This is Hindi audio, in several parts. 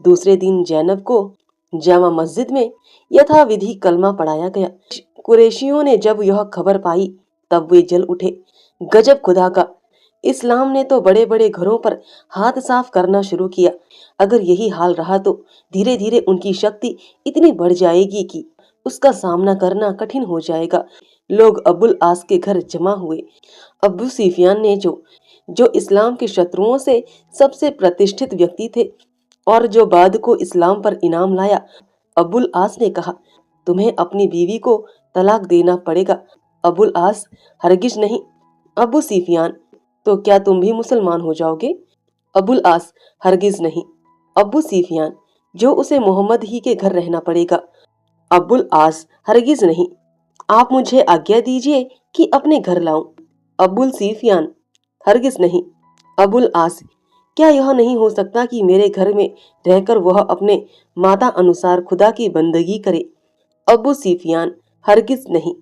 दूसरे दिन जैनब को जामा मस्जिद में यथाविधि कलमा पढ़ाया गया। कुरैशियों ने जब यह खबर पाई तब वे जल उठे। गजब खुदा का, इस्लाम ने तो बड़े बड़े घरों पर हाथ साफ करना शुरू किया। अगर यही हाल रहा तो धीरे धीरे उनकी शक्ति इतनी बढ़ जाएगी कि उसका सामना करना कठिन हो जाएगा। लोग अबुल आस के घर जमा हुए। अबू सुफियान ने जो इस्लाम के शत्रुओं से सबसे प्रतिष्ठित व्यक्ति थे और जो बाद को इस्लाम पर इनाम लाया, अबुल आस ने कहा, तुम्हें अपनी बीवी को तलाक देना पड़ेगा। अबुल आस, हरगिज नहीं। अबू सुफियान, तो क्या तुम भी मुसलमान हो जाओगे? अबुल आस, हरगिज नहीं। अबू सुफियान, जो उसे मोहम्मद ही के घर रहना पड़ेगा। अबुल आस, हरगिज नहीं। आप मुझे आज्ञा दीजिए कि अपने घर लाऊं। अबुल सुफियान, हरगिज नहीं। अबुल आस, क्या यह नहीं हो सकता कि मेरे घर में रहकर वह अपने माता अनुसार खुदा की बंदगी करे? अबू सुफियान, हरगिज नहीं।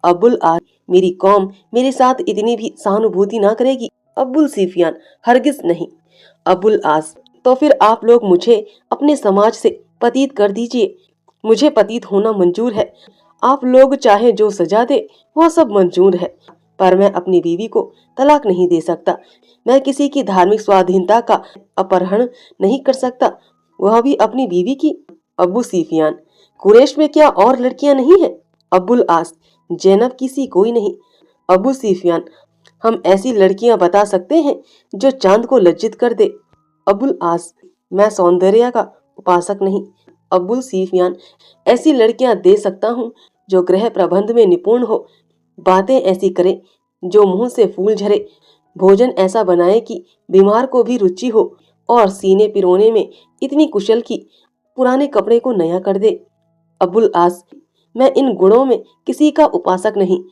अबुल आस, मेरी कौम मेरे साथ इतनी भी सहानुभूति ना करेगी। अबुल सुफियान, हरगिज नहीं। अबुल आस, तो फिर आप लोग मुझे अपने समाज से पतित कर दीजिए। मुझे पतित होना मंजूर है। आप लोग चाहे जो सजा दे वह सब मंजूर है, पर मैं अपनी बीवी को तलाक नहीं दे सकता। मैं किसी की धार्मिक स्वाधीनता का अपहरण नहीं कर सकता, वह भी अपनी बीवी की। अबू सुफियान, कुरैश में क्या और लड़कियां नहीं है? अबुल आस, जैनब किसी कोई नहीं। अबू सुफियान, हम ऐसी लड़कियां बता सकते हैं जो चांद को लज्जित कर दे। अबुल आस, मैं सौंदर्य का उपासक नहीं। अबुल सुफियान, ऐसी लड़कियां दे सकता हूँ जो गृह प्रबंध में निपुण हो, बातें ऐसी करे जो मुंह से फूल झरे, भोजन ऐसा बनाए कि बीमार को भी रुचि हो, और सीने पिरोने में इतनी कुशल कि पुराने कपड़े को नया कर दे। अबुल आस, मैं इन गुणों में किसी का उपासक नहीं।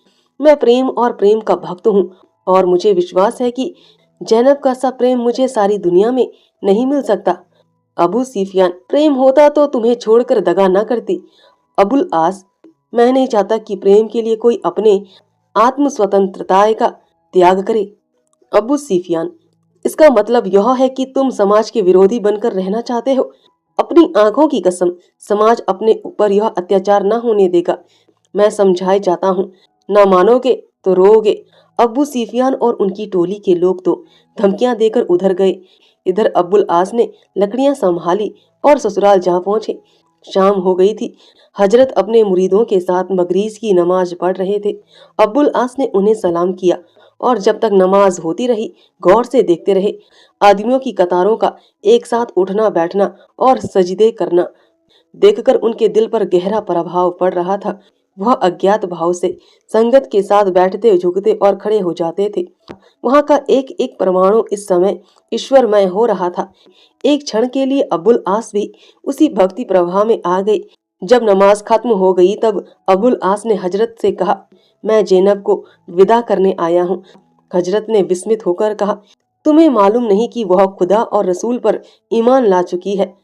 मैं प्रेम और प्रेम का भक्त हूँ, और मुझे विश्वास है कि जैनब का सा प्रेम मुझे सारी दुनिया में नहीं मिल सकता। अबू सुफियान, प्रेम होता तो तुम्हें छोड़कर दगा ना करती। अबुल आस, मैं नहीं चाहता कि प्रेम के लिए कोई अपने आत्म स्वतंत्रता का त्याग करे। अबू सुफियान, इसका मतलब यह है कि तुम समाज के विरोधी बनकर रहना चाहते हो। अपनी आंखों की कसम, समाज अपने ऊपर यह अत्याचार न होने देगा। मैं समझाए जाता हूँ, न मानोगे तो रोओगे। अबू सुफियान और उनकी टोली के लोग तो धमकियां देकर उधर गए। इधर अबुल आस ने लकड़ियां संभाली और ससुराल जा पहुंचे। शाम हो गई थी। हजरत अपने मुरीदों के साथ मगरिब की नमाज पढ़ रहे थे। अबुल आस ने उन्हें सलाम किया और जब तक नमाज होती रही गौर से देखते रहे। आदमियों की कतारों का एक साथ उठना बैठना और सजदे करना देखकर उनके दिल पर गहरा प्रभाव पड़ रहा था। वह अज्ञात भाव से संगत के साथ बैठते, झुकते और खड़े हो जाते थे। वहां का एक एक परमाणु इस समय ईश्वरमय हो रहा था। एक क्षण के लिए अबुल आस भी उसी भक्ति प्रवाह में आ गई। जब नमाज खत्म हो गई तब अबुल आस ने हजरत से कहा, मैं जैनब को विदा करने आया हूँ। हजरत ने विस्मित होकर कहा, तुम्हें मालूम नहीं कि वह खुदा और रसूल पर ईमान ला चुकी है?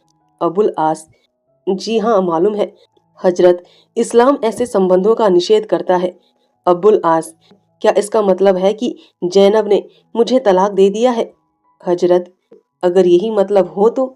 अबुल आस, जी हाँ मालूम है हजरत, इस्लाम ऐसे संबंधों का निषेध करता है। अबुल आस, क्या इसका मतलब है कि जैनब ने मुझे तलाक दे दिया है? हजरत, अगर यही मतलब हो तो?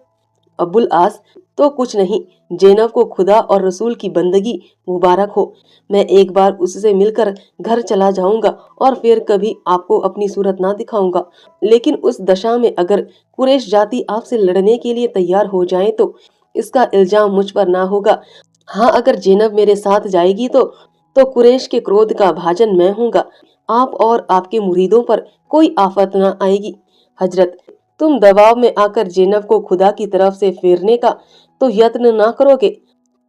अबुल आस, तो कुछ नहीं, जैनब को खुदा और रसूल की बंदगी मुबारक हो। मैं एक बार उससे मिलकर घर चला जाऊंगा और फिर कभी आपको अपनी सूरत ना दिखाऊंगा। लेकिन उस दशा में अगर कुरैश जाति आपसे लड़ने के लिए तैयार हो जाए तो इसका इल्जाम मुझ पर ना होगा। हाँ, अगर जैनब मेरे साथ जाएगी तो कुरैश के क्रोध का भाजन मैं हूँगा। आप और आपके मुरीदों पर कोई आफत ना आएगी। हजरत, तुम दबाव में आकर जैनब को खुदा की तरफ से फेरने का तो यत्न ना करोगे?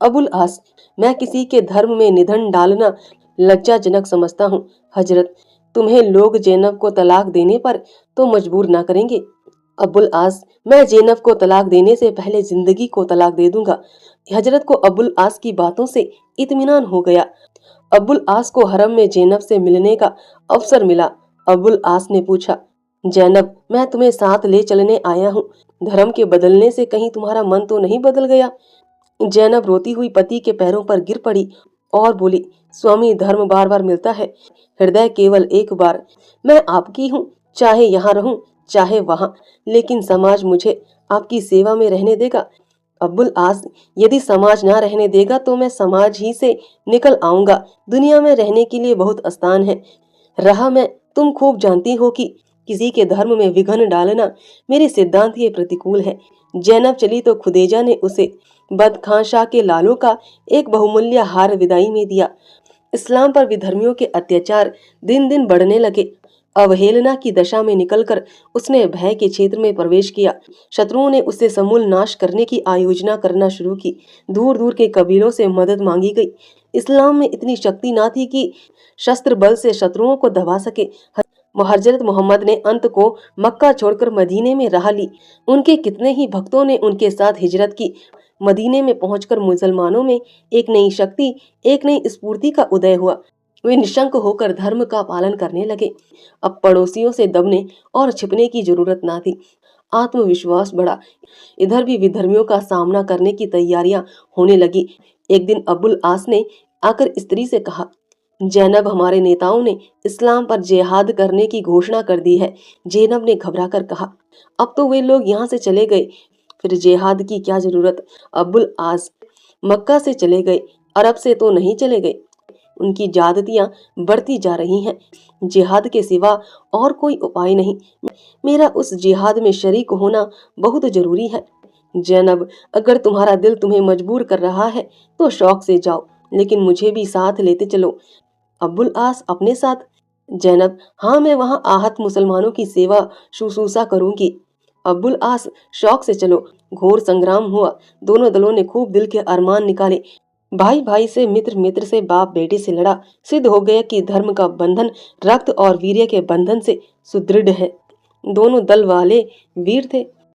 अबुल आस, मैं किसी के धर्म में निधन डालना लज्जाजनक समझता हूँ। हजरत, तुम्हें लोग जैनब को तलाक देने पर तो मजबूर ना करेंगे? अबुल आस, मैं जैनब को तलाक देने से पहले जिंदगी को तलाक दे दूंगा। हजरत को अबुल आस की बातों से इत्मीनान हो गया। अबुल आस को हरम में जैनब से मिलने का अवसर मिला। अबुल आस ने पूछा, जैनब, मैं तुम्हें साथ ले चलने आया हूँ। धर्म के बदलने से कहीं तुम्हारा मन तो नहीं बदल गया? जैनब रोती हुई पति के पैरों पर गिर पड़ी और बोली, स्वामी, धर्म बार बार मिलता है, हृदय केवल एक बार। मैं आपकी हूँ, चाहे यहाँ रहूं चाहे वहाँ, लेकिन समाज मुझे आपकी सेवा में रहने देगा। अब्बुल आस, यदि समाज ना रहने देगा तो मैं समाज ही से निकल आऊंगा। दुनिया में रहने के लिए बहुत आसान है। रहा मैं, तुम खूब जानती हो कि किसी के धर्म में विघ्न डालना मेरे सिद्धांत के प्रतिकूल है। जैनब चली तो खुदेजा ने उसे बदखां शाह के लालों का एक बहुमूल्य हार विदाई में दिया। इस्लाम पर विधर्मियों के अत्याचार दिन दिन बढ़ने लगे। अवहेलना की दशा में निकलकर उसने भय के क्षेत्र में प्रवेश किया। शत्रुओं ने उससे समूल नाश करने की आयोजना करना शुरू की। दूर दूर के कबीलों से मदद मांगी गई। इस्लाम में इतनी शक्ति ना थी कि शस्त्र बल से शत्रुओं को दबा सके। हजरत मोहम्मद ने अंत को मक्का छोड़कर मदीने में रहा ली। उनके कितने ही भक्तों ने उनके साथ हिजरत की। मदीने में पहुंचकर मुसलमानों में एक नई शक्ति, एक नई स्फूर्ति का उदय हुआ। वे निशंक होकर धर्म का पालन करने लगे। अब पड़ोसियों से दबने और छिपने की जरूरत ना थी। आत्मविश्वास बढ़ा। इधर भी विधर्मियों का सामना करने की तैयारियां होने लगी। एक दिन अब्बुल आस ने आकर स्त्री से कहा, जैनब, हमारे नेताओं ने इस्लाम पर जिहाद करने की घोषणा कर दी है। जैनब ने घबराकर कहा, अब तो वे लोग यहाँ से चले गए, फिर जिहाद की क्या जरूरत। अब्बुल आस, मक्का से चले गए, अरब से तो नहीं चले गए। उनकी ज्यादतियां बढ़ती जा रही हैं। जिहाद के सिवा और कोई उपाय नहीं। मेरा उस जिहाद में शरीक होना बहुत जरूरी है। जैनब, अगर तुम्हारा दिल तुम्हें मजबूर कर रहा है तो शौक से जाओ, लेकिन मुझे भी साथ लेते चलो। अब्बुल आस, अपने साथ? जैनब, हाँ, मैं वहाँ आहत मुसलमानों की सेवा शुश्रूषा करूंगी। अब्बुल आस, शौक से चलो। घोर संग्राम हुआ। दोनों दलों ने खूब दिल के अरमान निकाले। भाई भाई से, मित्र मित्र से, बाप बेटे से लड़ा। सिद्ध हो गया कि धर्म का बंधन रक्त और वीर्य के बंधन से सुदृढ़ है। दोनों दल वाले वीर थे।